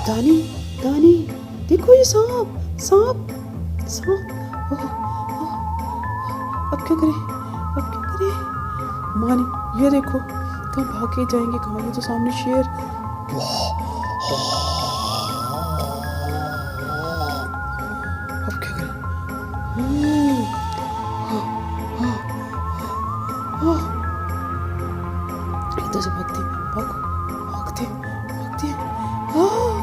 दानी, दानी, देखो ये सांप, सांप, सांप। ओह, ओह, अब क्या करें, अब क्या करें? मानी ये देखो, कहाँ भाग के जाएंगे, कहाँ? ये तो सामने शेर। अब क्या करें? हाँ, हाँ, हाँ। इधर से भागते, भागो, भागते, भागते।